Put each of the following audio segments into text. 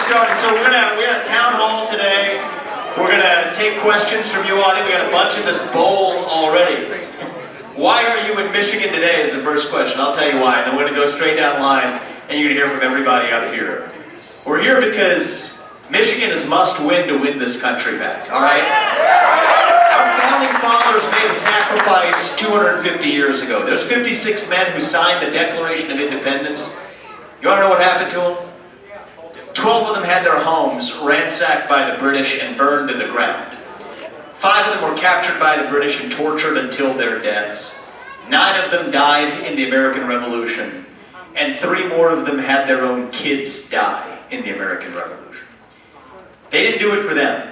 started. So we got a town hall today. We're gonna take questions from you audience. We got a bunch in this bowl already. Why are you in Michigan today is the first question. I'll tell you why. And then we're gonna go straight down the line and you're gonna hear from everybody up here. We're here because Michigan is must win to win this country back, all right? Our founding fathers made a sacrifice 250 years ago. There's 56 men who signed the Declaration of Independence. You wanna know what happened to them? 12 of them had their homes ransacked by the British and burned to the ground. 5 of them were captured by the British and tortured until their deaths. 9 of them died in the American Revolution. And 3 more of them had their own kids die in the American Revolution. They didn't do it for them.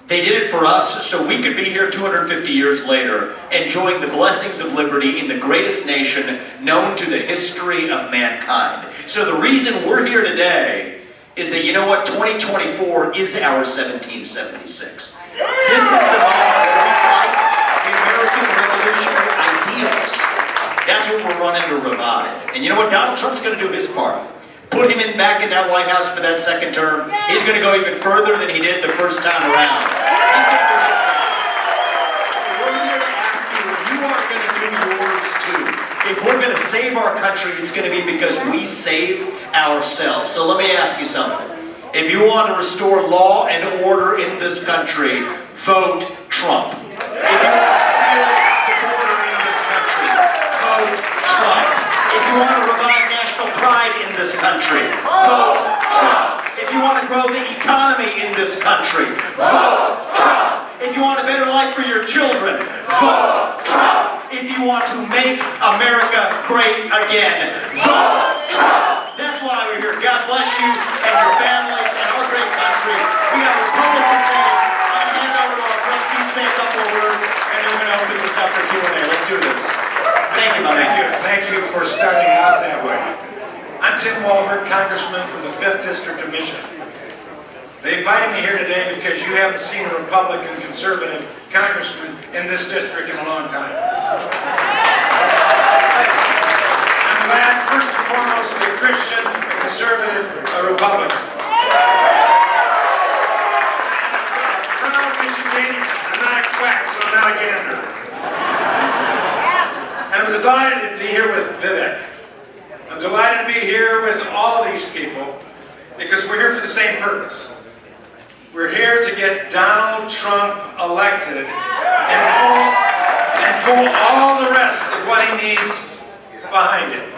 They did it for us so we could be here 250 years later, enjoying the blessings of liberty in the greatest nation known to the history of mankind. So the reason we're here today is that, you know what, 2024 is our 1776. This is the moment where we fight the American revolutionary ideals. That's what we're running to revive. And you know what, Donald Trump's going to do his part. Put him back in that White House for that second term. He's going to go even further than he did the first time around. He's going to do his part. We're here to ask you if you are going to do yours too. If we're going to save our country, it's going to be because we save ourselves. So let me ask you something. If you want to restore law and order in this country, vote Trump. If you want to seal the border in this country, vote Trump. If you want to revive national pride in this country, vote Trump. If you want to grow the economy in this country, vote Trump. If you want a better life for your children, vote Trump. If you want to make America great again, vote Trump. That's why we're here. God bless you and your families and our great country. We have a republic to save. I'll hand it over to our friends to say a couple of words, and then we're going to open this up for Q&A. Let's do this. Thank you, my man. Thank you for starting out that way. I'm Tim Walberg, Congressman from the 5th District of Michigan. They invited me here today because you haven't seen a Republican conservative congressman in this district in a long time. I'm glad, first and foremost, to be a Christian, a conservative, a Republican. I'm a proud Michiganian. I'm not a quack, so I'm not a gander. And I'm delighted to be here with Vivek. I'm delighted to be here with all of these people because we're here for the same purpose. We're here to get Donald Trump elected and pull all the rest of what he needs behind him.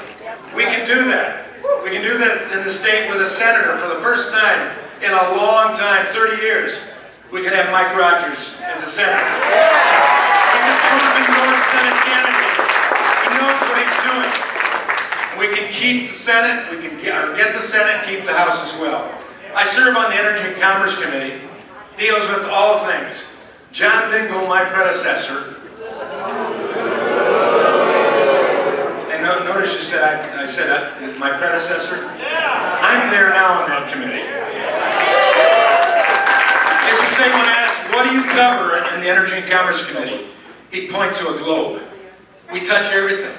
We can do that. We can do that in the state with a senator for the first time in a long time, 30 years. We can have Mike Rogers as a senator. He's a Trump-endorsed Senate candidate. He knows what he's doing. We can keep the Senate, we can get the Senate, keep the House as well. I serve on the Energy and Commerce Committee, deals with all things. John Dingell, my predecessor, and notice you said, I said my predecessor? Yeah. I'm there now on that committee. It's the same when I asked, what do you cover in the Energy and Commerce Committee? He'd point to a globe. We touch everything.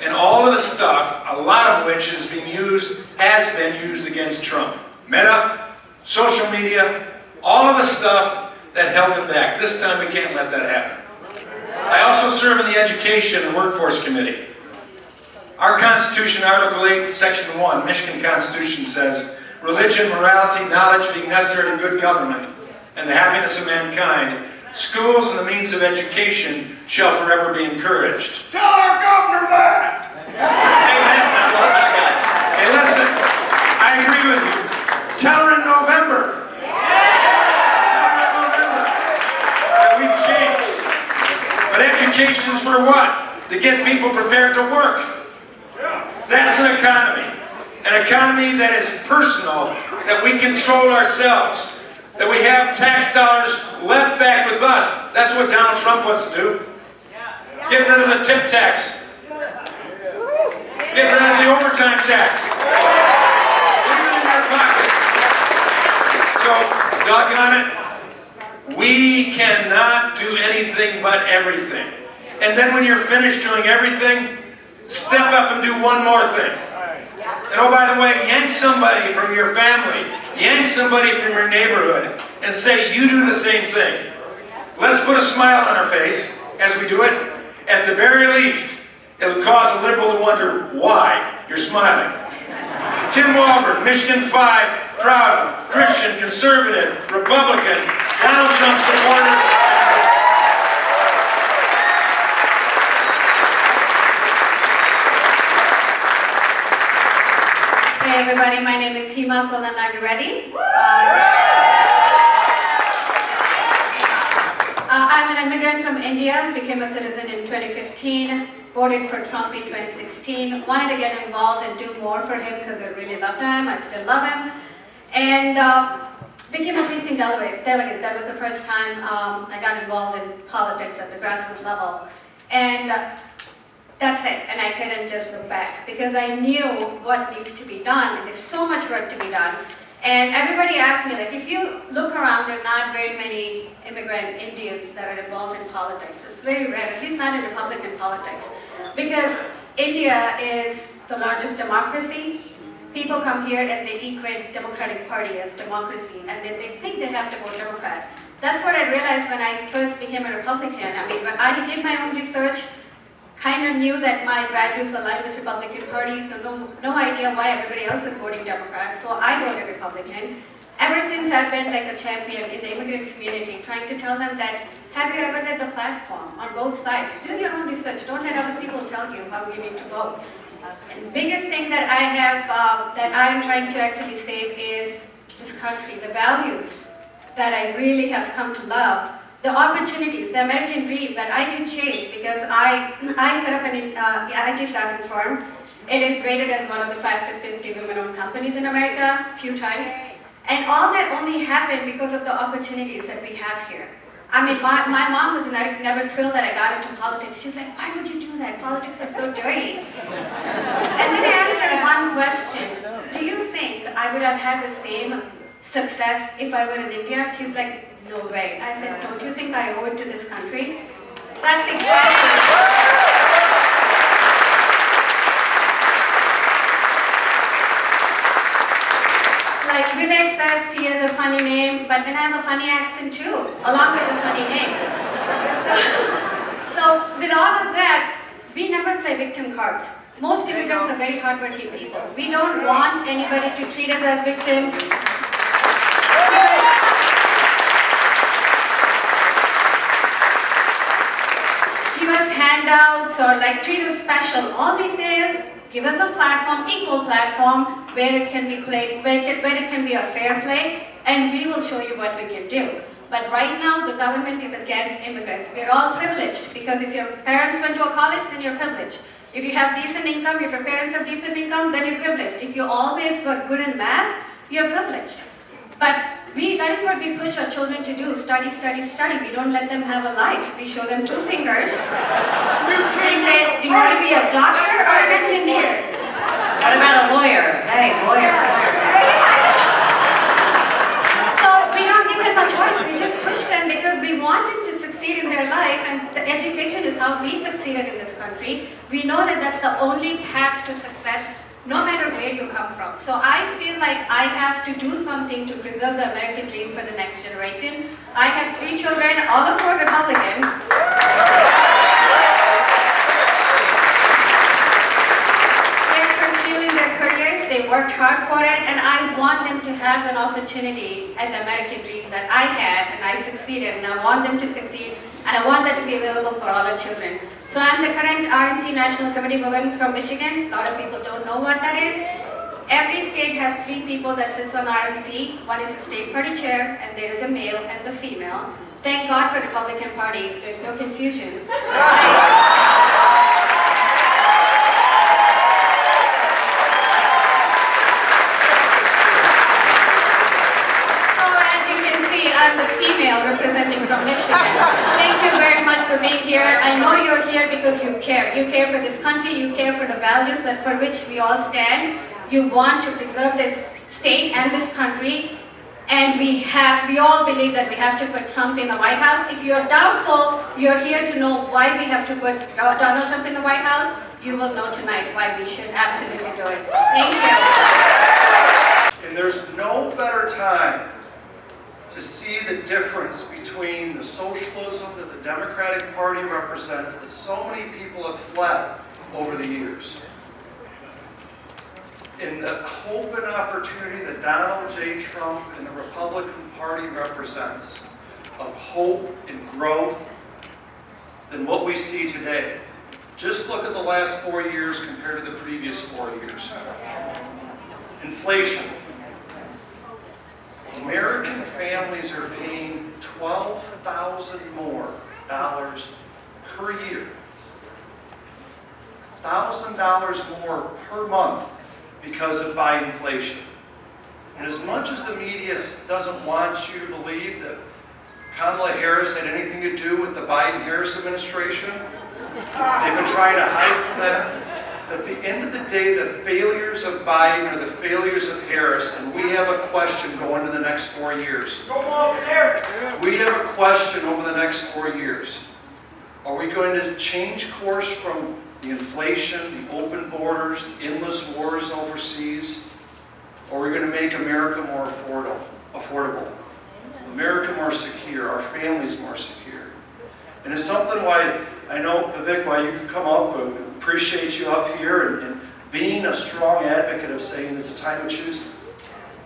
And all of the stuff, a lot of which has been used against Trump. Meta, social media, all of the stuff that held him back. This time we can't let that happen. I also serve in the Education and Workforce Committee. Our Constitution, Article 8, Section 1, Michigan Constitution says, religion, morality, knowledge being necessary to good government and the happiness of mankind, schools and the means of education shall forever be encouraged. Tell our governor that! Amen. I love that guy. Hey, listen, I agree with you. Tell her in November. Tell her in November that we've changed. But education is for what? To get people prepared to work. That's an economy. An economy that is personal, that we control ourselves. That we have tax dollars left back with us. That's what Donald Trump wants to do. Get rid of the tip tax. Get rid of the overtime tax. Leave it in our pockets. So, doggone it, we cannot do anything but everything. And then when you're finished doing everything, step up and do one more thing. And oh, by the way, yank somebody from your family, yank somebody from your neighborhood, and say, you do the same thing. Let's put a smile on our face as we do it. At the very least, it'll cause a liberal to wonder why you're smiling. Tim Walberg, Michigan 5, proud, Christian, conservative, Republican, Donald Trump supporter. Hey everybody, my name is Hima Kolanagireddy. I'm an immigrant from India, became a citizen in 2015, voted for Trump in 2016, wanted to get involved and do more for him because I really loved him, I still love him, and became a precinct delegate. That was the first time I got involved in politics at the grassroots level. And that's it, and I couldn't just look back because I knew what needs to be done, and there's so much work to be done. And everybody asked me, like, if you look around, there are not very many immigrant Indians that are involved in politics. It's very rare, at least not in Republican politics. Because India is the largest democracy. People come here and they equate Democratic Party as democracy, and then they think they have to vote Democrat. That's what I realized when I first became a Republican. I mean, when I did my own research, kind of knew that my values aligned with Republican Party, so no idea why everybody else is voting Democrat, so I voted Republican. Ever since I've been like a champion in the immigrant community, trying to tell them that, have you ever read the platform on both sides? Do your own research, don't let other people tell you how you need to vote. And the biggest thing that I have, that I'm trying to actually save is this country, the values that I really have come to love. The opportunities, the American dream that I can chase because I set up an IT staffing firm. It is rated as one of the fastest 50 women-owned companies in America a few times. And all that only happened because of the opportunities that we have here. I mean, my mom was never thrilled that I got into politics. She's like, why would you do that? Politics is so dirty. And then I asked her one question. Do you think I would have had the same success if I were in India? She's like, no way. I said, don't you think I owe it to this country? That's exactly. Like Vivek says, he has a funny name, but then I have a funny accent too, along with a funny name. So with all of that, we never play victim cards. Most immigrants are very hardworking people. We don't want anybody to treat us as victims. Give us handouts or like treat us special. All we say is give us a platform, equal platform, where it can be played, where it can be a fair play, and we will show you what we can do. But right now, the government is against immigrants. We're all privileged because if your parents went to a college, then you're privileged. If you have decent income, if your parents have decent income, then you're privileged. If you always were good in math, you're privileged. But that is what we push our children to do, study, study, study. We don't let them have a life. We show them 2 fingers. We say, do you want to be a doctor or an engineer? What about a lawyer? Hey, lawyer. So we don't give them a choice. We just push them because we want them to succeed in their life, and the education is how we succeeded in this country. We know that that's the only path to success, no matter where you come from. So I feel like I have to do something to preserve the American dream for the next generation. I have 3 children, all of 4 Republican. They're pursuing their careers, they worked hard for it, and I want them to have an opportunity at the American dream that I had, and I succeeded, and I want them to succeed, and I want that to be available for all our children. So I'm the current RNC National Committee woman from Michigan. A lot of people don't know what that is. Every state has 3 people that sits on RNC. One is the state party chair, and there is a male and the female. Thank God for Republican Party. There's no confusion. I'm the female representing from Michigan. Thank you very much for being here. I know you're here because you care. You care for this country, you care for the values that for which we all stand. You want to preserve this state and this country. And we all believe that we have to put Trump in the White House. If you're doubtful, you're here to know why we have to put Donald Trump in the White House. you will know tonight why we should absolutely do it. Thank you. And there's no better time to see the difference between the socialism that the Democratic Party represents that so many people have fled over the years, and the hope and opportunity that Donald J. Trump and the Republican Party represents of hope and growth than what we see today. Just look at the last 4 years compared to the previous 4 years. Inflation. American families are paying $12,000 more per year. $1,000 more per month because of Biden inflation. And as much as the media doesn't want you to believe that Kamala Harris had anything to do with the Biden-Harris administration, they've been trying to hide from that. At the end of the day, the failures of Biden are the failures of Harris, and we have a question going into the next 4 years. We have a question over the next 4 years. Are we going to change course from the inflation, the open borders, the endless wars overseas, or are we going to make America more affordable, America more secure, our families more secure? And it's something why I know, Vivek, why you've come up, we appreciate you up here and being a strong advocate of saying it's a time of choosing,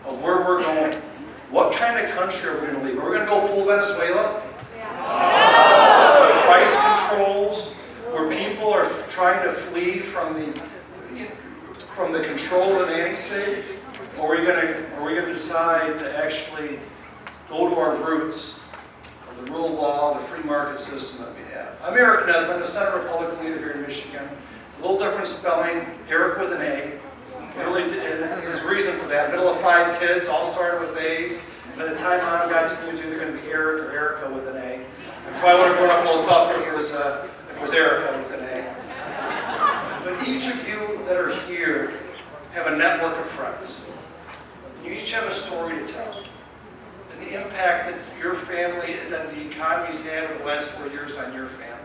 of where we're going. What kind of country are we going to leave? Are we going to go full Venezuela? With price controls, where people are trying to flee from the control of the nanny state? Or are we going to decide to actually go to our roots of the rule of law, the free market system that we have? I'm Aric Nesbitt, I'm a Senate Republican leader here in Michigan. It's a little different spelling, Aric with an A. There's a reason for that. Middle of 5 kids, all started with A's. By the time Mom got to me, it was either going to be Aric or Erica with an A. I probably would have grown up a little tougher if it was Erica with an A. But each of you that are here have a network of friends. You each have a story to tell. And the impact that your family, that the economy's had over the last 4 years on your family.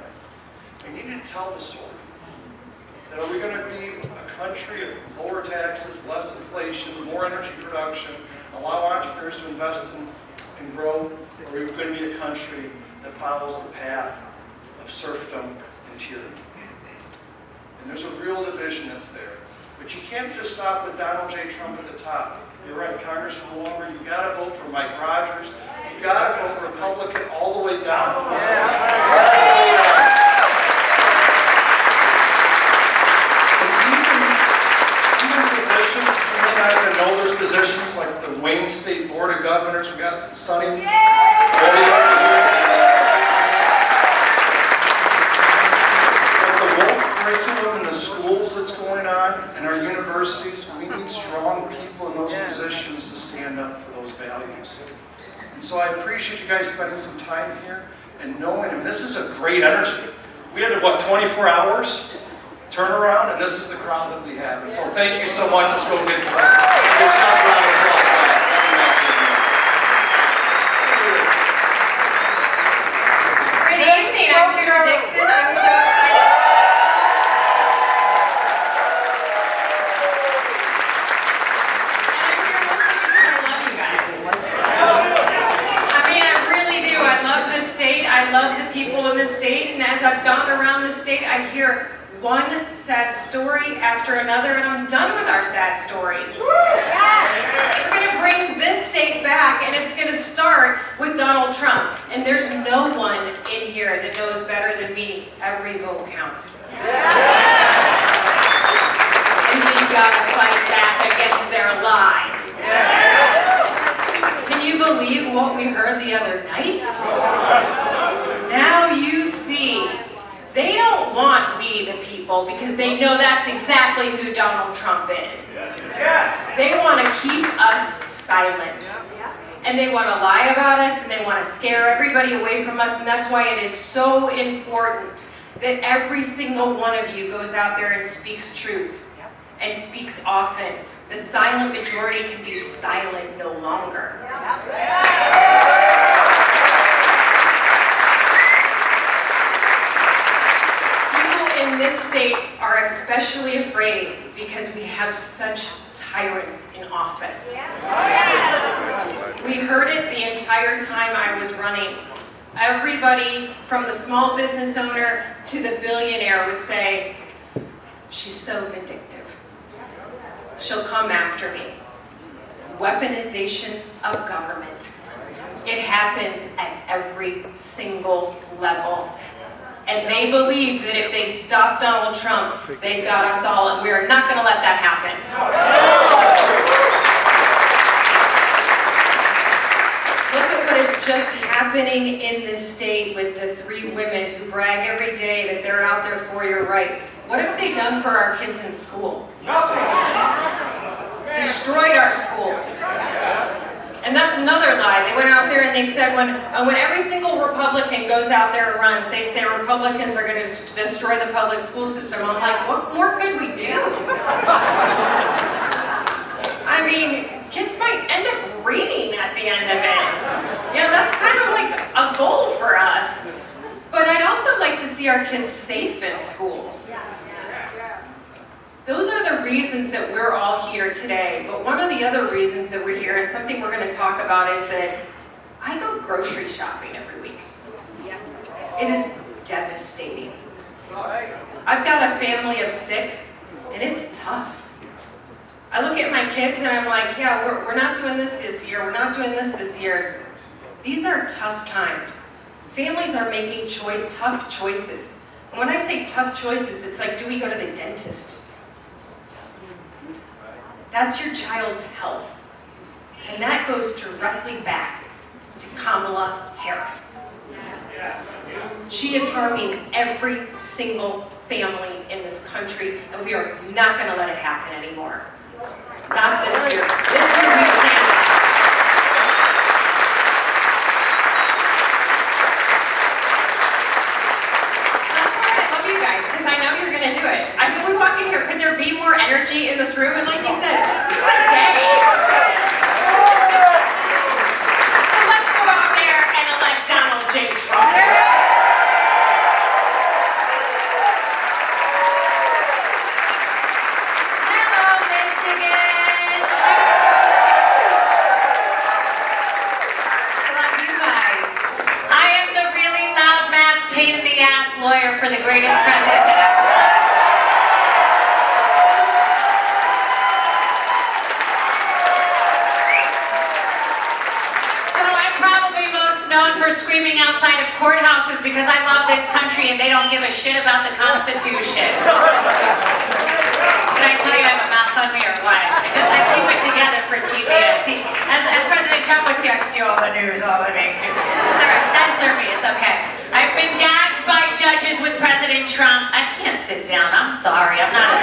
And you need to tell the story. That are we going to be a country of lower taxes, less inflation, more energy production, allow entrepreneurs to invest and grow, or are we going to be a country that follows the path of serfdom and tyranny? And there's a real division that's there. But you can't just stop with Donald J. Trump at the top. You're right, Congressman Walberg, you've got to vote for Mike Rogers. You've got to vote Republican all the way down. And even positions, you may not even know there's positions like the Wayne State Board of Governors. We've got Sonny. Curriculum in the schools that's going on, in our universities, we need strong people in those positions to stand up for those values. And so I appreciate you guys spending some time here and knowing, and this is a great energy. We had, 24 hours turnaround, and this is the crowd that we have. And so thank you so much. Let's go get the round of applause, guys. Good evening, I'm Tudor Dixon. I'm so excited. And I'm here mostly because I love you guys. I mean, I really do. I love this state. I love the people in this state. And as I've gone around this state, I hear one sad story after another, and I'm done with our sad stories. We're going to bring this state back, and it's going to start with Donald Trump. And there's no one in here that knows better than me. Every vote counts. And we've got to fight back against their lies. Can you believe what we heard the other night? Now you see. They don't want we the people because they know that's exactly who Donald Trump is. They want to keep us silent. And they want to lie about us, and they want to scare everybody away from us, and that's why it is so important that every single one of you goes out there and speaks truth and speaks often. The silent majority can be silent no longer. In this state are especially afraid because we have such tyrants in office. We heard it the entire time I was running. Everybody from the small business owner to the billionaire would say, she's so vindictive. She'll come after me. Weaponization of government. It happens at every single level. And they believe that if they stop Donald Trump, they got us all, and we are not going to let that happen. Look at what is just happening in this state with the 3 women who brag every day that they're out there for your rights. What have they done for our kids in school? Nothing. Destroyed our schools. And that's another lie. They went out there and they said when every single Republican goes out there and runs, they say Republicans are going to destroy the public school system. I'm like, what more could we do? I mean, kids might end up reading at the end of it. You know, that's kind of like a goal for us. But I'd also like to see our kids safe in schools. Those are the reasons that we're all here today. But one of the other reasons that we're here, and something we're going to talk about, is that I go grocery shopping every week. It is devastating. I've got a family of 6, and it's tough. I look at my kids and I'm like, yeah, we're not doing this year. We're not doing this year. These are tough times. Families are making tough choices. And when I say tough choices, it's like, do we go to the dentist? That's your child's health. And that goes directly back to Kamala Harris. She is harming every single family in this country, and we are not going to let it happen anymore. Not this year. This year we stand up. That's why I love you guys, because I know you're going to do it. I mean, we walk in here, could there be more energy in this room? And like you said, this is a day. So let's go out there and elect Donald J. Trump. Lawyer for the greatest president that ever lived. So I'm probably most known for screaming outside of courthouses because I love this country and they don't give a shit about the Constitution. Did I tell you I have a mouth on me or what? I keep it together for TV. See, as President Trump would text you all the news, all the things. It's all right, censor me, it's okay. I've been gagged by judges with President Trump. I can't sit down, I'm sorry, I'm not a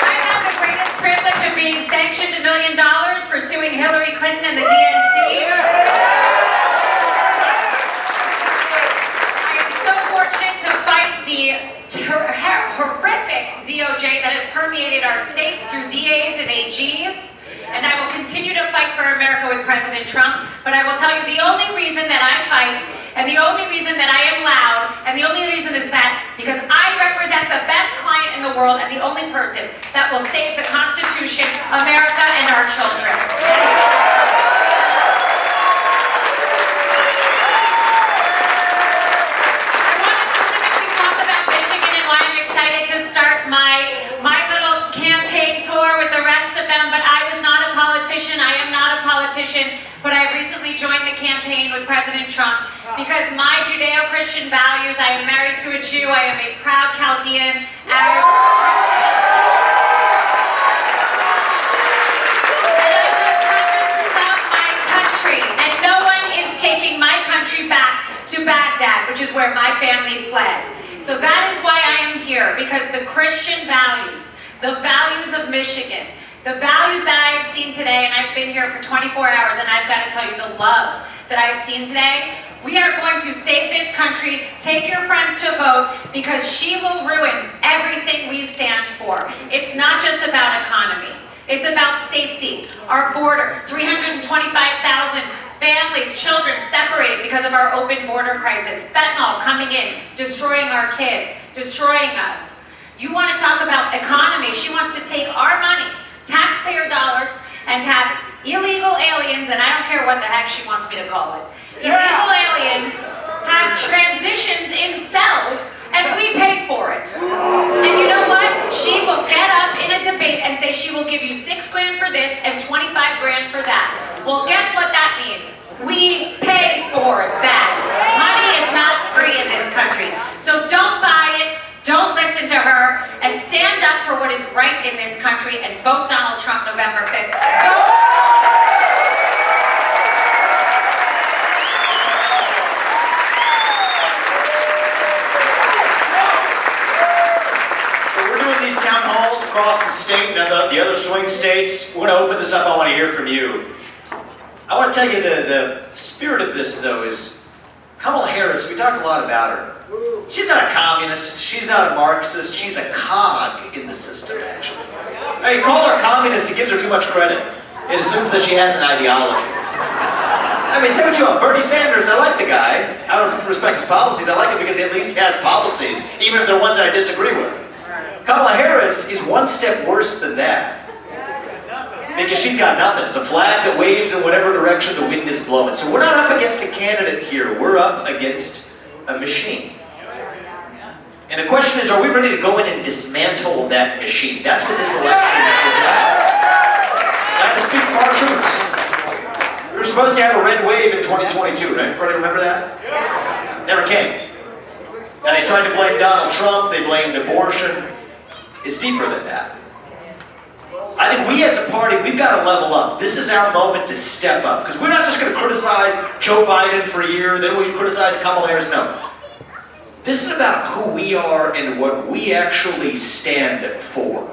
I have the greatest privilege of being sanctioned $1 million for suing Hillary Clinton and the DNC. I am so fortunate to fight the horrific DOJ that has permeated our states through DAs and AGs. And I will continue to fight for America with President Trump. But I will tell you the only reason that I fight, and the only reason that I am loud, and the only reason is that because I represent the best client in the world and the only person that will save the Constitution, America, and our children. I want to specifically talk about Michigan and why I'm excited to start my little campaign tour with the rest of them, but I was not a politician. I am not a politician, but I recently joined the campaign with President Trump because my Judeo-Christian values, I am married to a Jew, I am a proud Chaldean, Arab Christian. And I just happen to love my country, and no one is taking my country back to Baghdad, which is where my family fled. So that is why I am here, because the Christian values, the values of Michigan, the values that I have seen today, and I've been here for 24 hours, and I've got to tell you the love that I have seen today, we are going to save this country. Take your friends to vote, because she will ruin everything we stand for. It's not just about economy. It's about safety. Our borders, 325,000 families, children separated because of our open border crisis, fentanyl coming in, destroying our kids, destroying us. You want to talk about economy. She wants to take our money, taxpayer dollars, and to have illegal aliens, and I don't care what the heck she wants me to call it, illegal aliens have transitions in cells, and we pay for it. And you know what? She will get up in a debate and say she will give you $6 grand for this and 25 grand for that. Well, guess what that means? We pay for that. Money is not free in this country. So don't buy it, don't listen to her, and stand up for what is right in this country and vote Donald Trump November 5th. These town halls across the state and the other swing states. We're going to open this up. I want to hear from you. I want to tell you the spirit of this, though, is Kamala Harris. We talk a lot about her. She's not a communist. She's not a Marxist. She's a cog in the system, actually. Now, you call her a communist, it gives her too much credit. It assumes that she has an ideology. I mean, say what you want. Bernie Sanders, I like the guy. I don't respect his policies. I like him because he at least has policies, even if they're ones that I disagree with. Kamala Harris is one step worse than that. Because she's got nothing. It's a flag that waves in whatever direction the wind is blowing. So we're not up against a candidate here. We're up against a machine. And the question is, are we ready to go in and dismantle that machine? That's what this election is about. Now, to speak to our troops. We were supposed to have a red wave in 2022, right? Everybody remember that? Never came. And they tried to blame Donald Trump. They blamed abortion. It's deeper than that. I think we as a party, we've got to level up. This is our moment to step up. Because we're not just going to criticize Joe Biden for a year, then we criticize Kamala Harris. No. This is about who we are and what we actually stand for.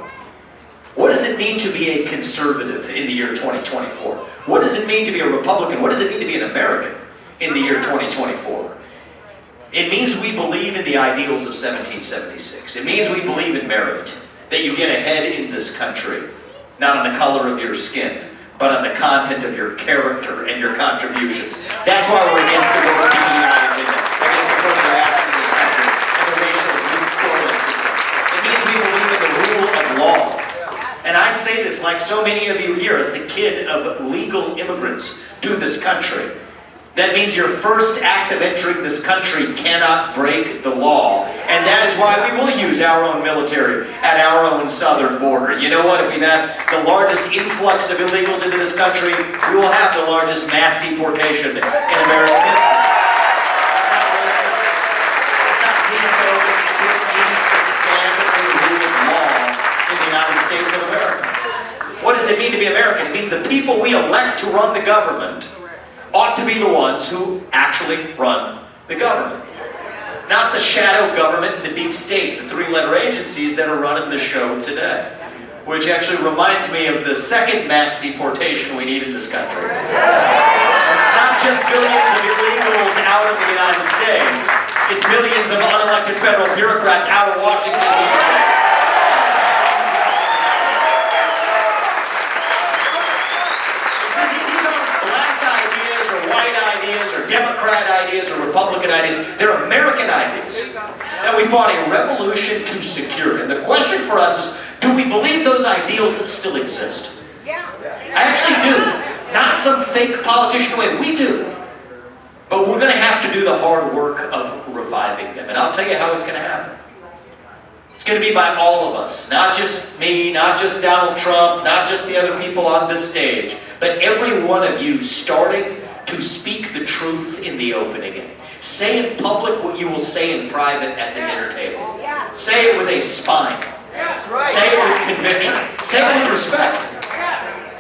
What does it mean to be a conservative in the year 2024? What does it mean to be a Republican? What does it mean to be an American in the year 2024? It means we believe in the ideals of 1776. It means we believe in merit, that you get ahead in this country, not on the color of your skin, but on the content of your character and your contributions. That's why we're against the vote DEI agenda, against the affirmative action in this country, and the racial group quota system. It means we believe in the rule of law. And I say this like so many of you here as the kid of legal immigrants to this country. That means your first act of entering this country cannot break the law. And that is why we will use our own military at our own southern border. You know what? If we've had the largest influx of illegals into this country, we will have the largest mass deportation in American history. It's not racist. It's not xenophobic. It's what it means to stand for the rule of law in the United States of America. What does it mean to be American? It means the people we elect to run the government ought to be the ones who actually run the government. Not the shadow government and the deep state, the three-letter agencies that are running the show today. Which actually reminds me of the second mass deportation we need in this country. It's not just billions of illegals out of the United States, it's millions of unelected federal bureaucrats out of Washington, D.C. Or Democrat ideas or Republican ideas. They're American ideas that we fought a revolution to secure. And the question for us is, do we believe those ideals that still exist? Yeah. I actually do. Not some fake politician way. We do. But we're going to have to do the hard work of reviving them. And I'll tell you how it's going to happen. It's going to be by all of us. Not just me, not just Donald Trump, not just the other people on this stage, but every one of you starting to speak the truth in the opening. Say in public what you will say in private at the dinner table. Say it with a spine. Say it with conviction. Say it with respect.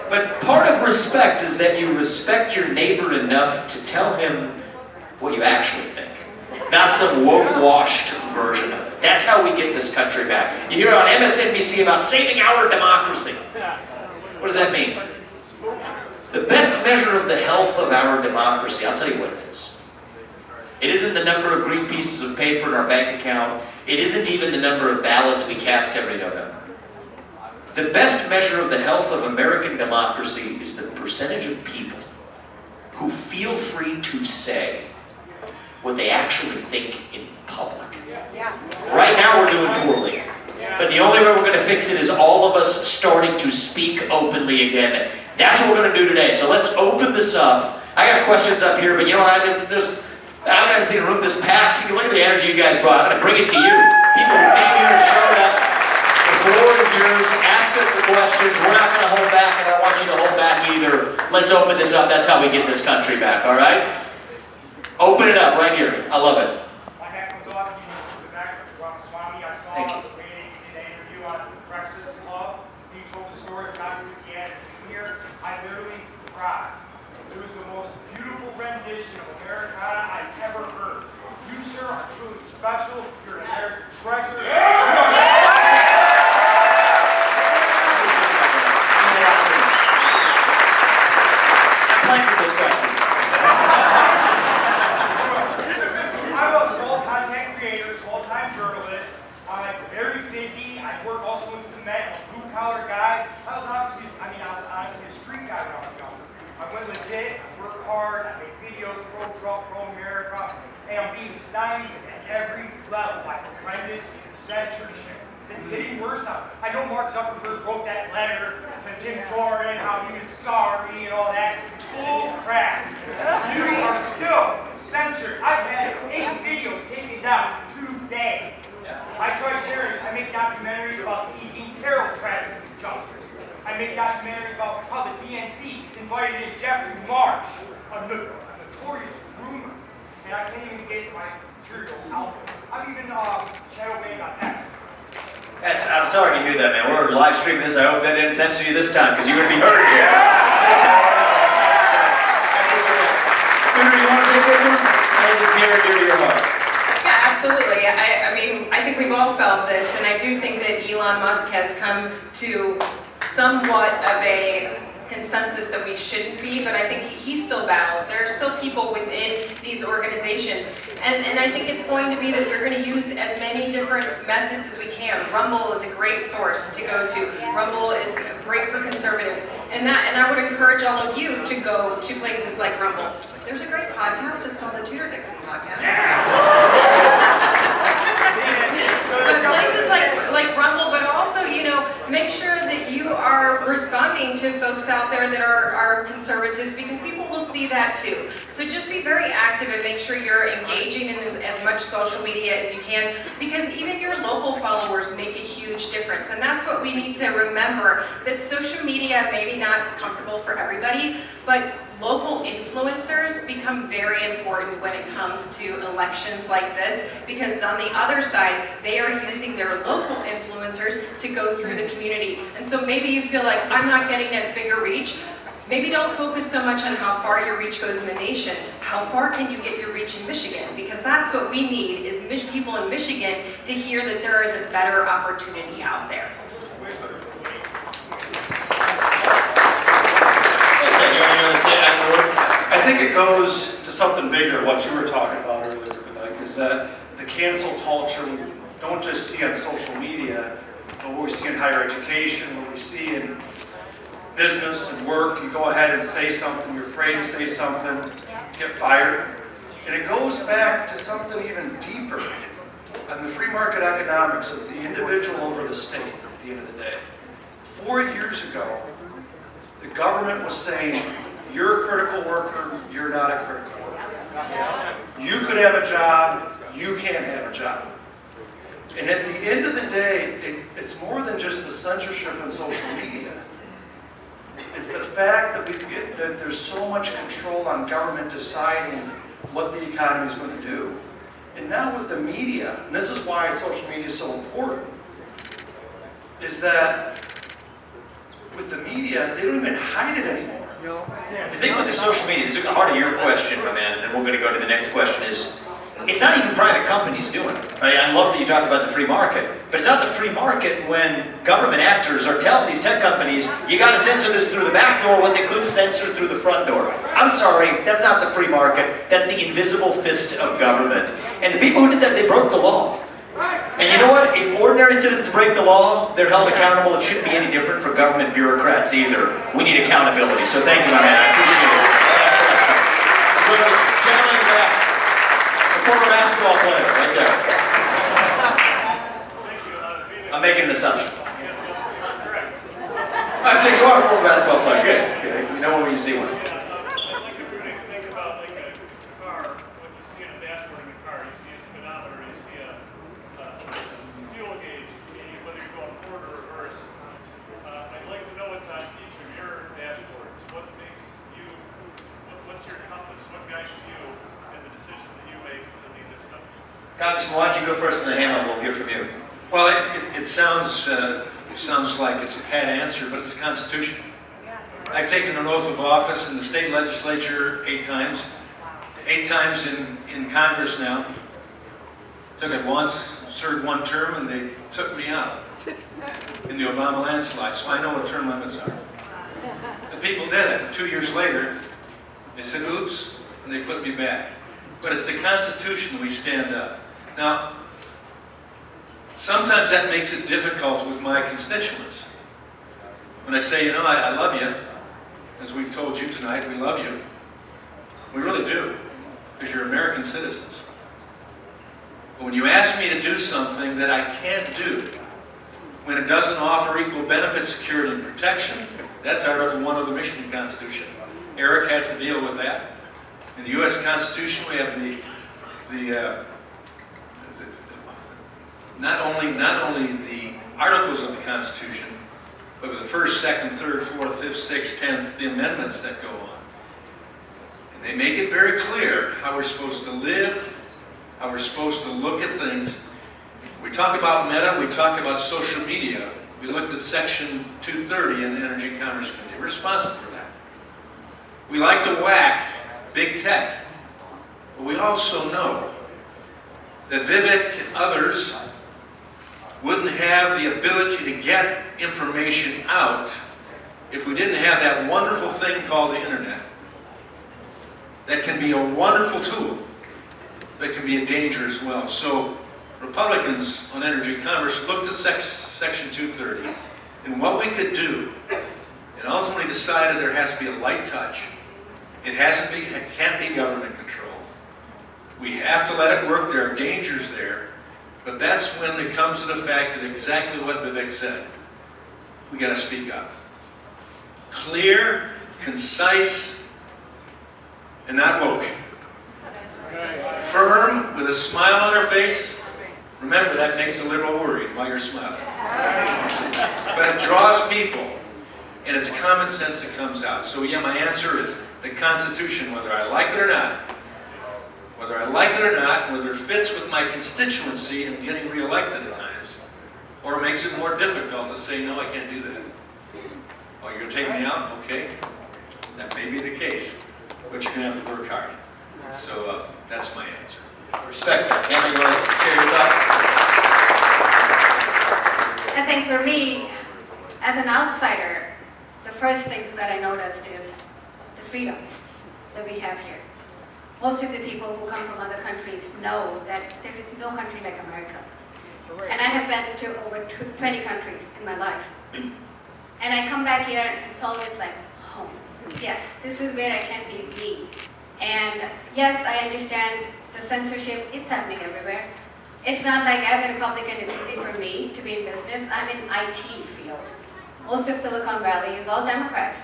But part of respect is that you respect your neighbor enough to tell him what you actually think. Not some woke-washed version of it. That's how we get this country back. You hear on MSNBC about saving our democracy. What does that mean? The best measure of the health of our democracy, I'll tell you what it is. It isn't the number of green pieces of paper in our bank account. It isn't even the number of ballots we cast every November. The best measure of the health of American democracy is the percentage of people who feel free to say what they actually think in public. Right now we're doing poorly, but the only way we're going to fix it is all of us starting to speak openly again. That's what we're going to do today. So let's open this up. I got questions up here, but you know what? I haven't seen a room this packed. Look at the energy you guys brought. I'm going to bring it to you. People who came here and showed up. The floor is yours. Ask us the questions. We're not going to hold back, and I want you to hold back either. Let's open this up. That's how we get this country back, all right? Open it up right here. I love it. My hat comes off. Vivek Ramaswamy. I saw the way in the interview on the Breakfast Club. He told the story of Dr. Christianity here. I literally cried. It was the most beautiful rendition of Americana I've ever heard. You, sir, are truly special. You're an American treasure. Thank you for this question. I'm a small content creator, small-time journalist. I'm very busy. I work also in cement. I'm a blue-collar guy. I was honestly a street guy when I was younger. I went legit. I work hard. I make videos, pro-Trump, pro-America, and I'm being snide at every level by horrendous censorship. It's getting worse out there. I know Mark Zuckerberg wrote that letter to Jim Jordan, how he was sorry and all that. Bull crap. You are still censored. I've had 8 videos taken down today. I try sharing. I make documentaries about the E.G. Carroll Travis injustice. I make documentaries about how the DNC invited in Jeffrey Marsh, a notorious groomer, and I can't even get my material out there. I'm even shadow banned on text. I'm sorry to hear that, man. We're live streaming this. I hope that didn't censor you this time, because you're going to be heard here. This time around. You want to take this one? I think it's near and dear to your heart. Yeah, absolutely. I mean, I think we've all felt this, and I do think that Elon Musk has come to somewhat of a consensus that we shouldn't be, but I think he still battles. There are still people within these organizations, and I think it's going to be that we're going to use as many different methods as we can. Rumble is a great source to go to. Rumble is great for conservatives, and I would encourage all of you to go to places like Rumble. There's a great podcast. It's called the Tudor Dixon podcast. But places like Rumble, but also, make sure that you are responding to folks out there that are conservatives, because people will see that too. So just be very active and make sure you're engaging in as much social media as you can, because even your local followers make a huge difference. And that's what we need to remember, that social media may be not comfortable for everybody, but local influencers become very important when it comes to elections like this, because on the other side, they are using their local influencers to go through the community. And so maybe you feel like, I'm not getting as big a reach. Maybe don't focus so much on how far your reach goes in the nation. How far can you get your reach in Michigan? Because that's what we need, is people in Michigan to hear that there is a better opportunity out there. I think it goes to something bigger, what you were talking about earlier, Vivek, is that the cancel culture we don't just see on social media, but what we see in higher education, what we see in business and work. You go ahead and say something, you're afraid to say something, get fired. And it goes back to something even deeper on the free market economics of the individual over the state at the end of the day. 4 years ago, the government was saying, you're a critical worker, you're not a critical worker. You could have a job, you can't have a job. And at the end of the day, it's more than just the censorship on social media. It's the fact that there's so much control on government deciding what the economy is going to do. And now with the media, and this is why social media is so important, is that with the media, they don't even hide it anymore. The thing with the social media, this is the heart of your question, my man, and then we're going to go to the next question, is it's not even private companies doing it. Right? I love that you talked about the free market, but it's not the free market when government actors are telling these tech companies, you got to censor this through the back door, what they couldn't censor through the front door. I'm sorry, that's not the free market. That's the invisible fist of government. And the people who did that, they broke the law. And you know what? If ordinary citizens break the law, they're held accountable. It shouldn't be any different for government bureaucrats either. We need accountability. So thank you, my man. I appreciate it. go to the gentleman in the back, the former basketball player, right there. I'm making an assumption. I take you are a former basketball player. Good. Good. You know when you see one. I'd like if you're going to think about like a car, when you see in a dashboard in a car, you see a speedometer, you see a fuel gauge, you see whether you're going forward or reverse. I'd like to know what's on each of your dashboards. What makes you, what's your compass? What guides you in the decisions that you make to lead this country? Congressman, why don't you go first and then Hima, we'll hear from you. Well, it sounds like it's a pat answer, but it's the Constitution. I've taken an oath of office in the state legislature 8 times. 8 times in Congress now. Took it once, served 1 term, and they took me out in the Obama landslide, so I know what term limits are. The people did it. 2 years later, they said, oops, and they put me back. But it's the Constitution that we stand up. Now, sometimes that makes it difficult with my constituents. When I say, you know, I love you, as we've told you tonight, we love you. We really do, because you're American citizens. But when you ask me to do something that I can't do, when it doesn't offer equal benefit, security, and protection, that's Article 1 of the Michigan Constitution. Aric has to deal with that. In the U.S. Constitution, we have not only the articles of the Constitution, but with the 1st, 2nd, 3rd, 4th, 5th, 6th, 10th, the amendments that go on. And they make it very clear how we're supposed to live, how we're supposed to look at things. We talk about meta, we talk about social media. We looked at Section 230 in the Energy and Commerce Committee. We're responsible for that. We like to whack big tech, but we also know that Vivek and others wouldn't have the ability to get information out if we didn't have that wonderful thing called the internet. That can be a wonderful tool, but can be a danger as well. So Republicans on energy and commerce looked at Section 230 and what we could do, and ultimately decided there has to be a light touch. It can't be government control. We have to let it work. There are dangers there. But that's when it comes to the fact that exactly what Vivek said. We got to speak up. Clear, concise, and not woke. Firm, with a smile on her face. Remember, that makes a liberal worried while you're smiling. But it draws people, and it's common sense that comes out. So yeah, my answer is the Constitution, whether I like it or not, whether it fits with my constituency in getting reelected at times, or it makes it more difficult to say, no, I can't do that. Oh, you're going to take me out? Okay. That may be the case, but you're going to have to work hard. So that's my answer. Respect that. Hima, you want to share your thought? I think for me, as an outsider, the first things that I noticed is the freedoms that we have here. Most of the people who come from other countries know that there is no country like America. And I have been to over 20 countries in my life. And I come back here and it's always like home. Yes, this is where I can be me. And yes, I understand the censorship, it's happening everywhere. It's not like as a Republican it's easy for me to be in business. I'm in IT field. Most of Silicon Valley is all Democrats.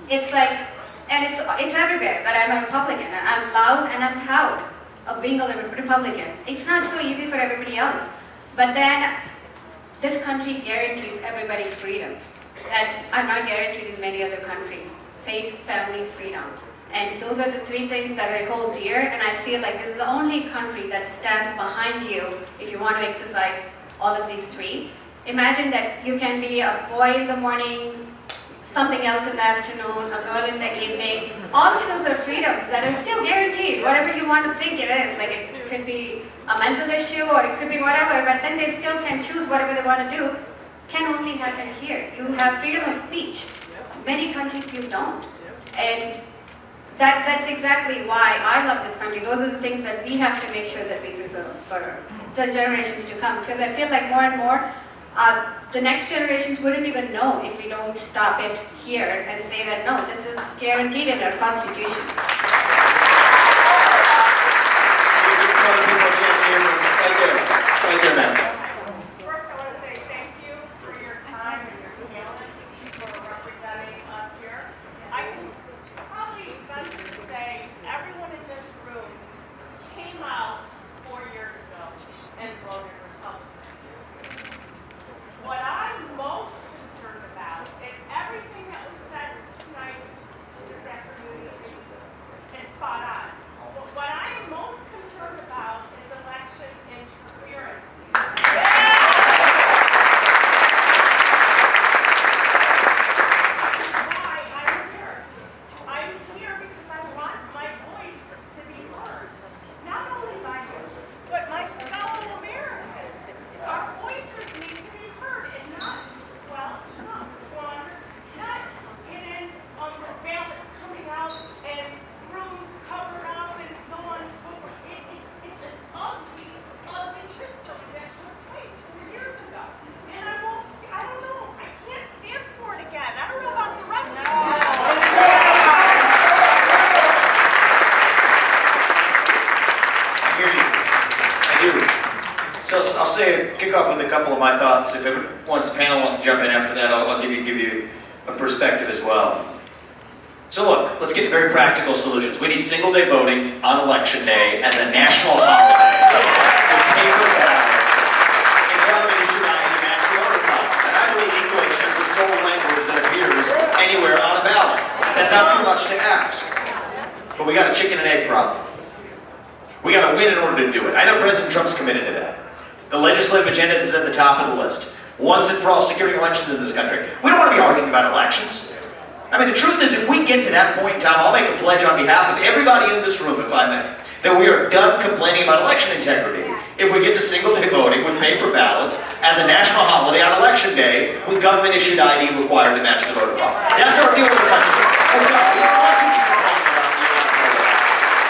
It's like, and it's everywhere that I'm a Republican, and I'm loud and I'm proud of being a Republican. It's not so easy for everybody else. But then, this country guarantees everybody freedoms that are not guaranteed in many other countries. Faith, family, freedom. And those are the 3 things that I hold dear, and I feel like this is the only country that stands behind you if you want to exercise all of these 3. Imagine that you can be a boy in the morning, something else in the afternoon, a girl in the evening. All of those are freedoms that are still guaranteed, whatever you want to think it is. Like it could be a mental issue or it could be whatever, but then they still can choose whatever they want to do. Can only happen here. You have freedom of speech. Many countries you don't. And that's exactly why I love this country. Those are the things that we have to make sure that we preserve for the generations to come. Because I feel like more and more, the next generations wouldn't even know if we don't stop it here and say that no, this is guaranteed in our Constitution. kick off with a couple of my thoughts. If the panel wants to jump in after that, I'll give you a perspective as well. So look, let's get to very practical solutions. We need single-day voting on Election Day as a national holiday with paper ballots and government-issued ID to match the voter file. And I believe English as the sole language that appears anywhere on a ballot. That's not too much to ask. But we got a chicken and egg problem. We got to win in order to do it. I know President Trump's committed to that. The legislative agenda is at the top of the list. Once and for all securing elections in this country. We don't want to be arguing about elections. I mean, the truth is, if we get to that point in time, I'll make a pledge on behalf of everybody in this room, if I may, that we are done complaining about election integrity if we get to single-day voting with paper ballots as a national holiday on Election Day with government-issued ID required to match the voter file. That's our deal with the country. We don't want to be complaining about the electoral.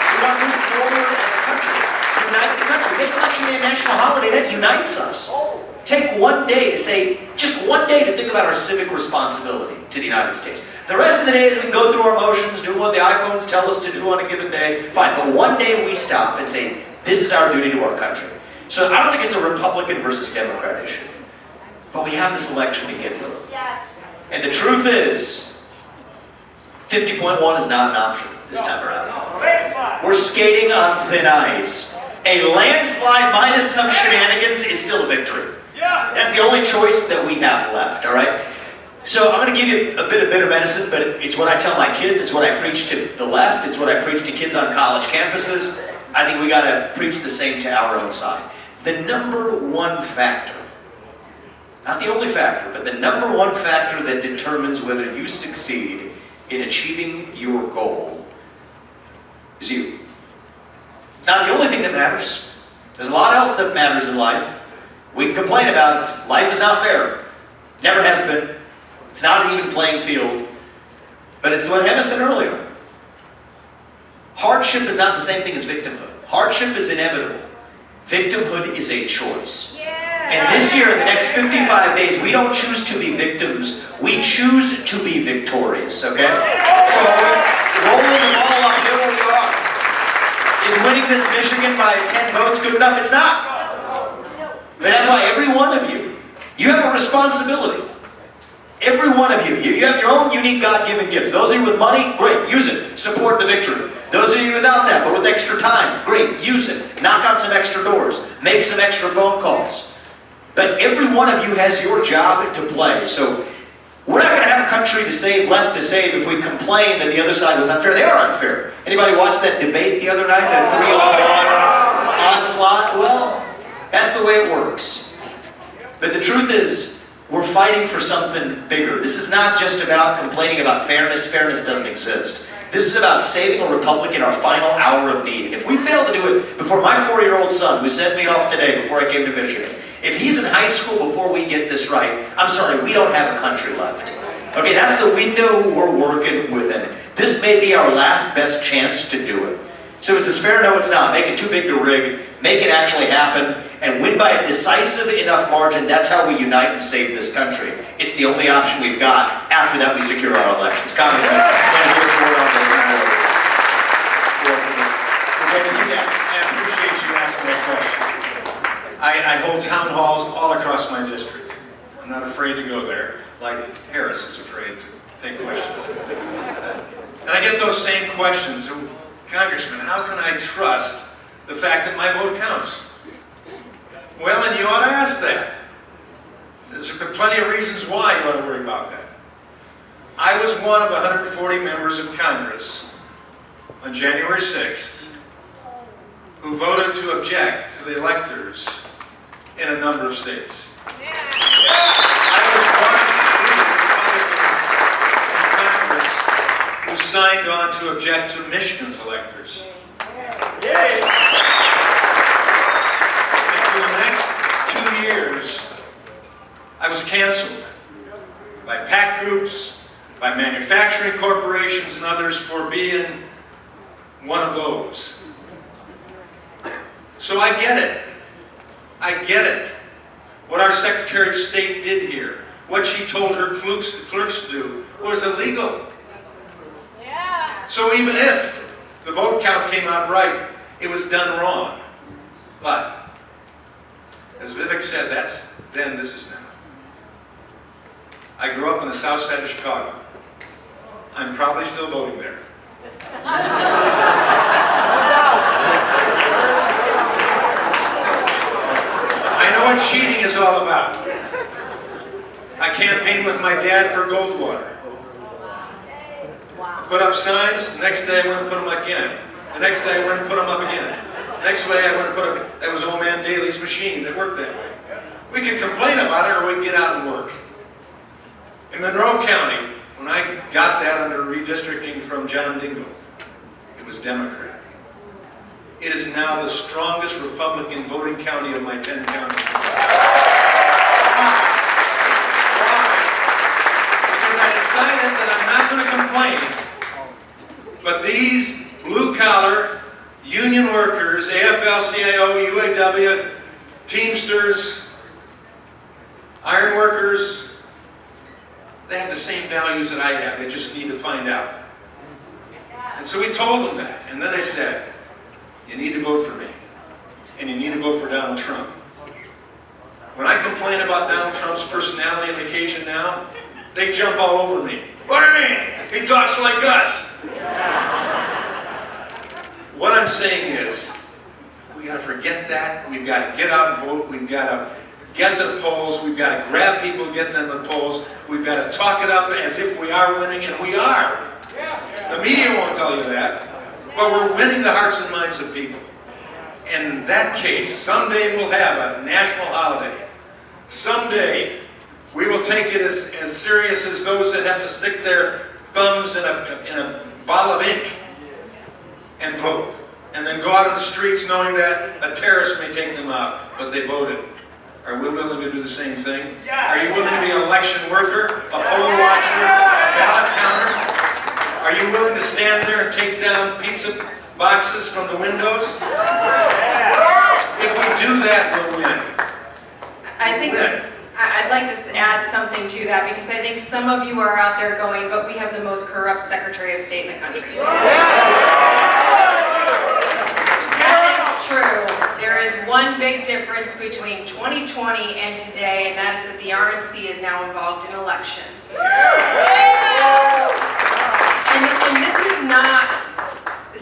We want to move forward as a country. Unite the country. Make Election Day a national holiday. That unites us. Take one day to say, just one day to think about our civic responsibility to the United States. The rest of the days we can go through our motions, do what the iPhones tell us to do on a given day, fine. But one day we stop and say, this is our duty to our country. So I don't think it's a Republican versus Democrat issue. But we have this election to get through. And the truth is, 50.1 is not an option this time around. We're skating on thin ice. A landslide minus some shenanigans is still a victory. That's the only choice that we have left, all right? So I'm going to give you a bit of bitter medicine, but it's what I tell my kids, it's what I preach to the left, it's what I preach to kids on college campuses. I think we got to preach the same to our own side. The number one factor, not the only factor, but the number one factor that determines whether you succeed in achieving your goal is you. It's not the only thing that matters. There's a lot else that matters in life. We can complain about it. Life is not fair. Never has been. It's not an even playing field. But it's what Hima said earlier. Hardship is not the same thing as victimhood. Hardship is inevitable. Victimhood is a choice. And this year, in the next 55 days, we don't choose to be victims. We choose to be victorious, okay? So, rolling the ball uphill where you are. Is winning this Michigan by 10 votes good enough? It's not. But that's why every one of you, you have a responsibility. Every one of you, you have your own unique God-given gifts. Those of you with money, great, use it. Support the victory. Those of you without that, but with extra time, great, use it. Knock on some extra doors. Make some extra phone calls. But every one of you has your job to play. So we're not going to have a country to save, left to save, if we complain that the other side was unfair. They are unfair. Anybody watch that debate the other night, that 3-on-1 onslaught? Well, that's the way it works. But the truth is, we're fighting for something bigger. This is not just about complaining about fairness. Fairness doesn't exist. This is about saving a republic in our final hour of need. And if we fail to do it before my 4-year-old son, who sent me off today before I came to Michigan, if he's in high school before we get this right, I'm sorry, we don't have a country left. Okay, that's the window we're working within. This may be our last best chance to do it. So is this fair? No, it's not. Make it too big to rig. Make it actually happen. And win by a decisive enough margin. That's how we unite and save this country. It's the only option we've got. After that, we secure our elections. Congressman, give us a word on this. We're going to do that. I appreciate you asking that question. I hold town halls all across my district. I'm not afraid to go there, like Harris is afraid to take questions. And I get those same questions. Congressman, how can I trust the fact that my vote counts? Well, and you ought to ask that. There's plenty of reasons why you ought to worry about that. I was one of 140 members of Congress on January 6th who voted to object to the electors in a number of states. I was one of 3 Republicans in Congress who signed on to object to Michigan's electors. And for the next 2 years, I was canceled by PAC groups, by manufacturing corporations and others for being one of those. So I get it. I get it. What our Secretary of State did here, what she told her clerks to do, was illegal. So even if the vote count came out right, it was done wrong. But As Vivek said, that's then, this is now. I grew up on the south side of Chicago. I'm probably still voting there. I know what cheating is all about. I campaigned with my dad for Goldwater. I put up signs, the next day I went and put them up again. The next day I went and put them up again. Next day I went and put up, that was old man Daley's machine that worked that way. We could complain about it or we'd get out and work. In Monroe County, when I got that under redistricting from John Dingell, it was Democrat. It is now the strongest Republican voting county of my 10 counties. Why? Because I decided that I'm not going to complain, but these blue-collar union workers, AFL-CIO, UAW, Teamsters, iron workers, they have the same values that I have. They just need to find out. And so we told them that. And then I said, you need to vote for me. And you need to vote for Donald Trump. When I complain about Donald Trump's personality on occasion now, they jump all over me. What do you mean? He talks like us. What I'm saying is, we got to forget that. We've got to get out and vote. We've got to get to the polls. We've got to grab people, get them to the polls. We've got to talk it up as if we are winning, and we are. The media won't tell you that, but we're winning the hearts and minds of people. In that case, someday we'll have a national holiday. Someday we will take it as serious as those that have to stick their thumbs in a bottle of ink and vote, and then go out on the streets knowing that a terrorist may take them out, but they voted. Are we willing to do the same thing? Are you willing to be an election worker, a poll watcher, a ballot counter? Are you willing to stand there and take down pizza boxes from the windows? If we do that, we'll win. I think I'd like to add something to that, because I think some of you are out there going, but we have the most corrupt Secretary of State in the country. That is true. There is one big difference between 2020 and today, and that is that the RNC is now involved in elections. And this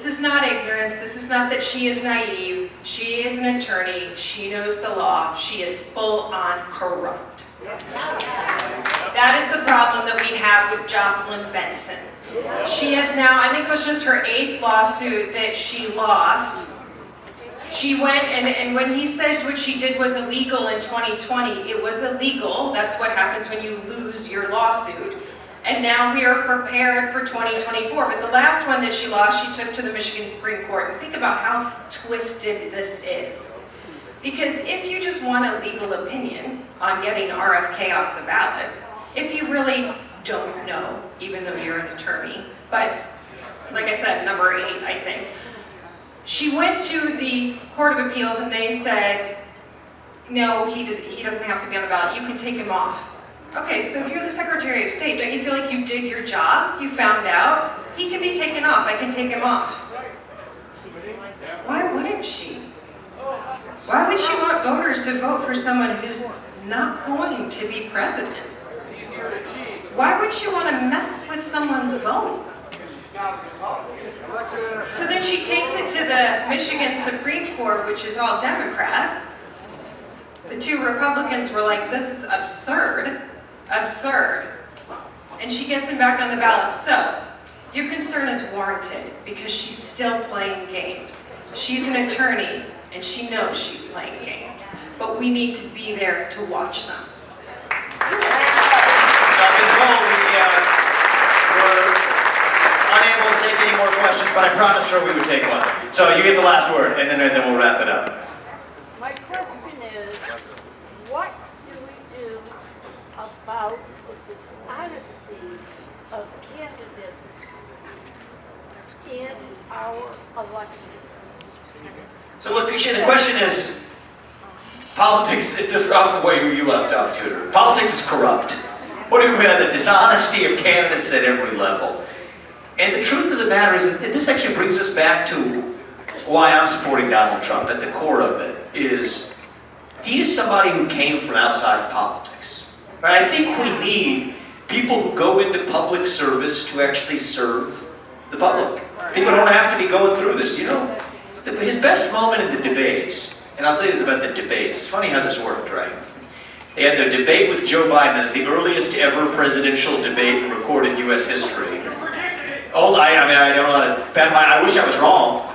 is not ignorance. This is not that she is naive. She is an attorney. She knows the law. She is full-on corrupt. That is the problem that we have with Jocelyn Benson. She has now, I think it was just her 8th lawsuit that she lost. She went, and when he says what she did was illegal in 2020, it was illegal. That's what happens when you lose your lawsuit. And now we are prepared for 2024. But the last one that she lost, she took to the Michigan Supreme Court. And think about how twisted this is. Because if you just want a legal opinion on getting RFK off the ballot, if you really don't know, even though you're an attorney, but like I said, number 8, I think, she went to the Court of Appeals and they said, no, he doesn't have to be on the ballot. You can take him off. Okay, so if you're the Secretary of State, don't you feel like you did your job? You found out? He can be taken off. I can take him off. Why wouldn't she? Why would she want voters to vote for someone who's not going to be president? Why would she want to mess with someone's vote? So then she takes it to the Michigan Supreme Court, which is all Democrats. The 2 Republicans were like, this is absurd, absurd. And she gets him back on the ballot. So, your concern is warranted because she's still playing games. She's an attorney and she knows she's playing games. But we need to be there to watch them. So I've been told we're unable to take any more questions, but I promised her we would take one. So you get the last word, and then we'll wrap it up. My question is, what do we do about the dishonesty of candidates in our elections? So look, Pisha, the question is, politics, it's just off of where you left off, Tudor. Politics is corrupt. What do you mean? The dishonesty of candidates at every level. And the truth of the matter is, that this actually brings us back to why I'm supporting Donald Trump. At the core of it is he is somebody who came from outside of politics. Right? I think we need people who go into public service to actually serve the public. People don't have to be going through this. You know, his best moment in the debates, and I'll say this about the debates, it's funny how this worked, right? They had their debate with Joe Biden as the earliest ever presidential debate in recorded U.S. history. Oh, I don't want to pat my, I wish I was wrong.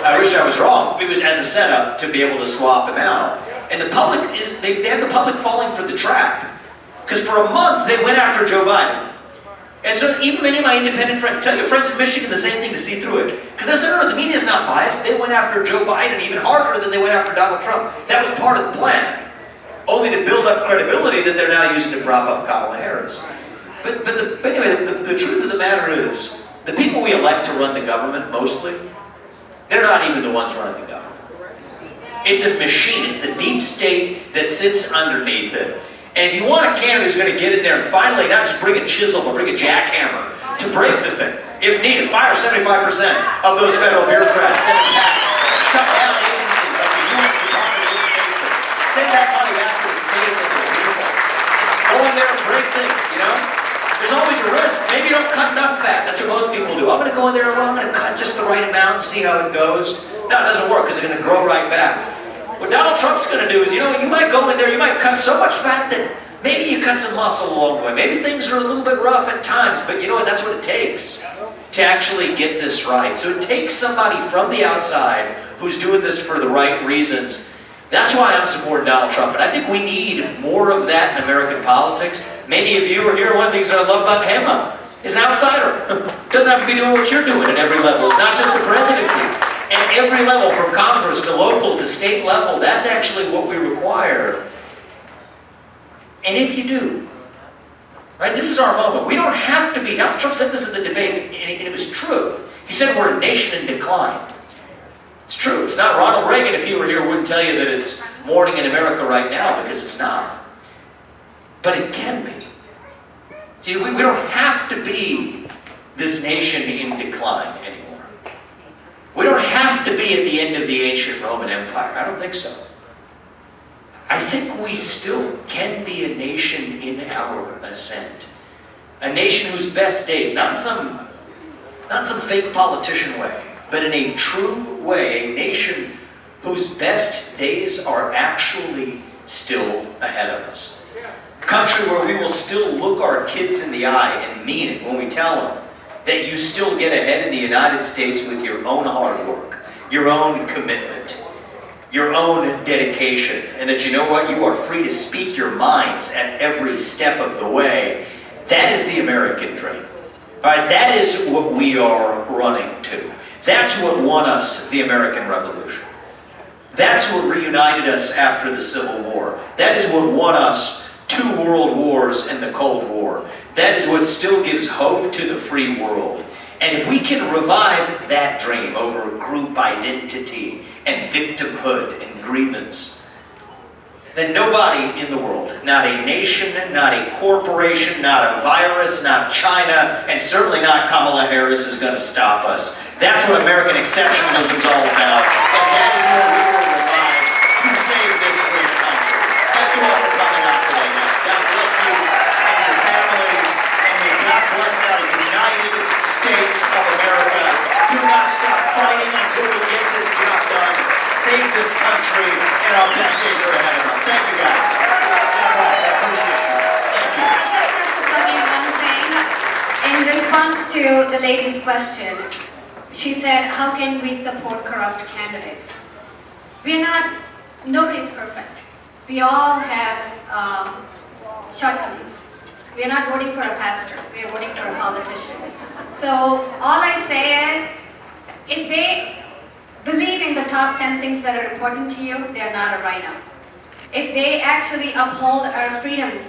I wish I was wrong. It was as a setup to be able to swap him out. And the public they have the public falling for the trap. Because for a month, they went after Joe Biden. And so even many of my independent friends, tell your friends in Michigan the same thing to see through it. Because they said, no, the media is not biased. They went after Joe Biden even harder than they went after Donald Trump. That was part of the plan. Only to build up credibility that they're now using to prop up Kamala Harris. But anyway, the truth of the matter is, the people we elect to run the government, mostly, they're not even the ones running the government. It's a machine. It's the deep state that sits underneath it. And if you want a candidate who's going to get it there and finally not just bring a chisel, but bring a jackhammer to break the thing, if needed, fire 75% of those federal bureaucrats, send it back, shut down agencies like the U.S. Department of Education, send that money back to the states and the people. Go in there and break things, you know? There's always a risk. Maybe you don't cut enough fat. That's what most people do. I'm going to go in there, well, I'm going to cut just the right amount and see how it goes. No, it doesn't work because it's going to grow right back. What Donald Trump's going to do is, you know, you might go in there, you might cut so much fat that maybe you cut some muscle along the way. Maybe things are a little bit rough at times, but you know what? That's what it takes to actually get this right. So it takes somebody from the outside who's doing this for the right reasons. That's why I'm supporting Donald Trump. And I think we need more of that in American politics. Many of you are here. One of the things that I love about Hima is an outsider. Doesn't have to be doing what you're doing at every level. It's not just the presidency. At every level, from Congress to local to state level, that's actually what we require. And if you do, right, this is our moment. We don't have to be, Donald Trump said this in the debate, and it was true. He said we're a nation in decline. It's true. It's not. Ronald Reagan, if he were here, wouldn't tell you that it's morning in America right now, because it's not. But it can be. See, we don't have to be this nation in decline anymore. We don't have to be at the end of the ancient Roman Empire. I don't think so. I think we still can be a nation in our ascent. A nation whose best days, not in some fake politician way, but in a true way, a nation whose best days are actually still ahead of us. A country where we will still look our kids in the eye and mean it when we tell them that you still get ahead in the United States with your own hard work, your own commitment, your own dedication, and that you know what, you are free to speak your minds at every step of the way. That is the American dream. All right, that is what we are running to. That's what won us the American Revolution. That's what reunited us after the Civil War. That is what won us 2 world wars and the Cold War. That is what still gives hope to the free world. And if we can revive that dream over group identity and victimhood and grievance, then nobody in the world, not a nation, not a corporation, not a virus, not China, and certainly not Kamala Harris is going to stop us. That's what American exceptionalism is all about. And that is where we will revive to save this great country. Thank you all for coming out today, guys. God bless you and your families. And may God bless our United States of America. Do not stop fighting until we get this job done. Save this country, and our best days are ahead of us. Thank you, guys. God bless. I appreciate you. Thank you. I just have to plug in one thing. In response to the lady's question, she said, how can we support corrupt candidates? We're not, nobody's perfect. We all have shortcomings. We're not voting for a pastor, we're voting for a politician. So all I say is, if they believe in the top 10 things that are important to you, they're not a rhino. If they actually uphold our freedoms,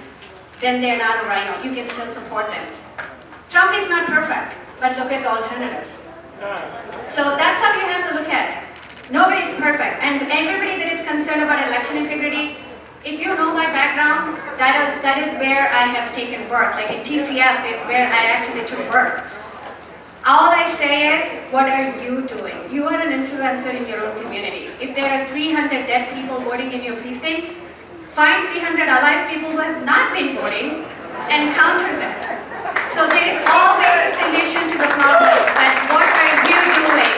then they're not a rhino. You can still support them. Trump is not perfect, but look at the alternative. So that's how you have to look at it. Nobody's perfect. And everybody that is concerned about election integrity, if you know my background, that is where I have taken birth. Like in TCF is where I actually took birth. All I say is, what are you doing? You are an influencer in your own community. If there are 300 dead people voting in your precinct, find 300 alive people who have not been voting and counter that. So there is always a solution to the problem, but what are you doing?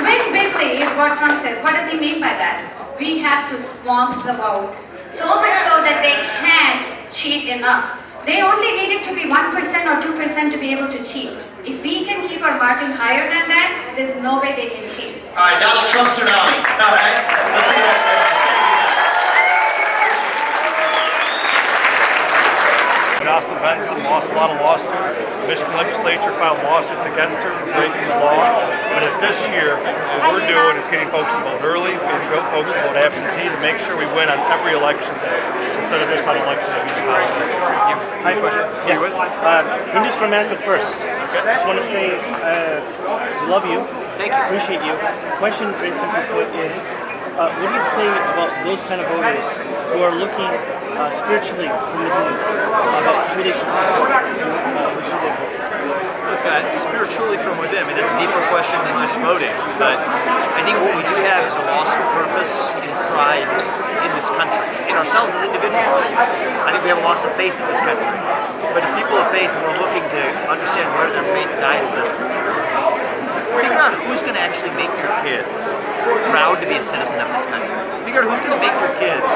Win bigly is what Trump says. What does he mean by that? We have to swamp the vote, so much so that they can't cheat enough. They only need it to be 1% or 2% to be able to cheat. If we can keep our margin higher than that, there's no way they can cheat. All right, Donald Trump tsunami. All right, let's see that. Jocelyn Benson lost a lot of lawsuits. The Michigan legislature filed lawsuits against her for breaking the law. But this year, what we're doing is getting folks to vote early, getting folks to vote absentee to make sure we win on every election day instead of just on election day using holidays. Hi, question. Yes. Hindus romantic first. Just want to say, love you. Thank you. Appreciate you. Question very simply put is, what do you say about those kind of voters who are looking spiritually from the Hindu about who they should support? Who should they vote? Look, spiritually from within, I mean, it's a deeper question than just voting, but I think what we do have is a loss of purpose and pride in this country, in ourselves as individuals. I think we have a loss of faith in this country, but the people of faith who are looking to understand where their faith guides them, figure out who's going to actually make your kids proud to be a citizen of this country. Figure out who's going to make your kids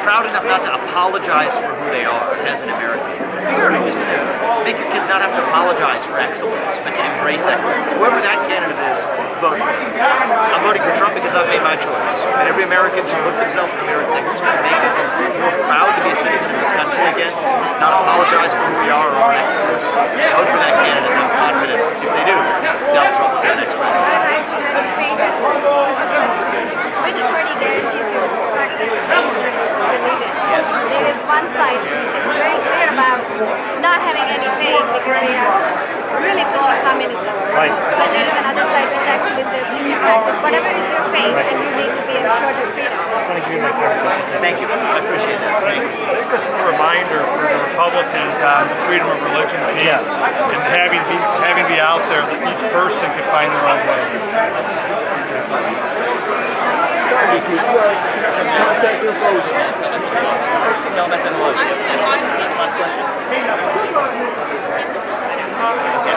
proud enough not to apologize for who they are as an American. Figure out who's going to make your kids not have to apologize for excellence, but to embrace excellence. Whoever that candidate is, vote for them. I'm voting for Trump because I've made my choice. And every American should look themselves in the mirror and say, who's going to make us more proud to be a citizen of this country again, not apologize for who we are or our excellence. Vote for that candidate, and I'm confident if they do, Donald Trump will be the next president. Which party guarantees you the practice of faith religion? Yes. There is one side which is very clear about not having any faith because they are really pushing communism. Right. But there is another side which actually says you can practice whatever is your faith and you need to be ensured of freedom. Thank you. I appreciate that. Thank you. I think this is a reminder for the Republicans on the freedom of religion piece and having be out there that each person can find their own way. Tell them I said hello. Last question. Okay.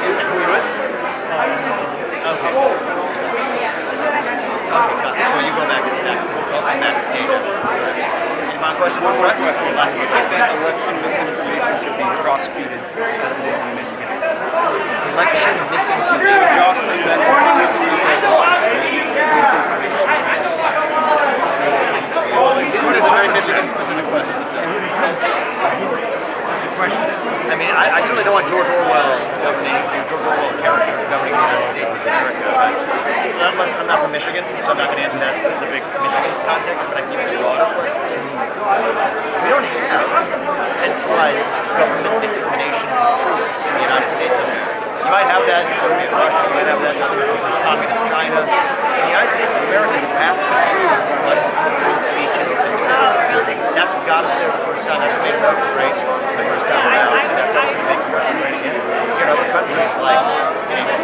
Who are you with? Okay. Okay, well, you go back to back. We'll come back to stage. Any final questions from the press? Last one. Election misinformation should be prosecuted as it is in Michigan. Election misinformation. Jocelyn Benson What is very Michigan specific questions? What's the question? I mean, I certainly don't want George Orwell characters governing the United States of America. Unless I'm not from Michigan, so I'm not going to answer that specific Michigan context, but I can give you a broader question. We don't have centralized government determinations of truth in the United States of America. You might have that in Soviet Russia, you might have that in other communist China. In the United States of America, the path to truth runs through free speech and open debate. That's what got us there the first time. That's what made America great the first time around. And that's how we make America great again. Here in other countries like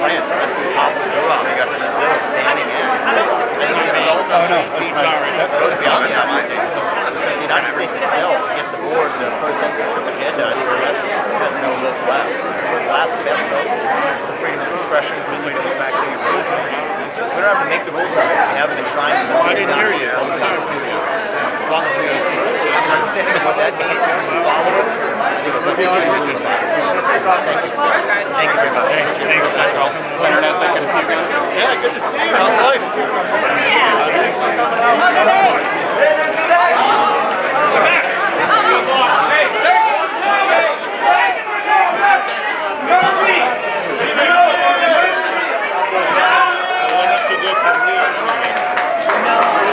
France, arresting Pablo Durand, you got Brazil banning ads. I think the assault on free speech goes beyond the United States. The United States itself gets aboard the pro-censorship agenda and the rest has no hope left. So we're the last best hope for freedom of expression, for freedom of practicing your faith. We don't have to make the rules up. We have an enshrined in the Constitution. As long as we have an understanding of what that means and we follow it, I think we're going to be fine. Thank you. Thank you very much. Thanks, Senator Nesbitt, good to see you again. Yeah, good to see you. How's life?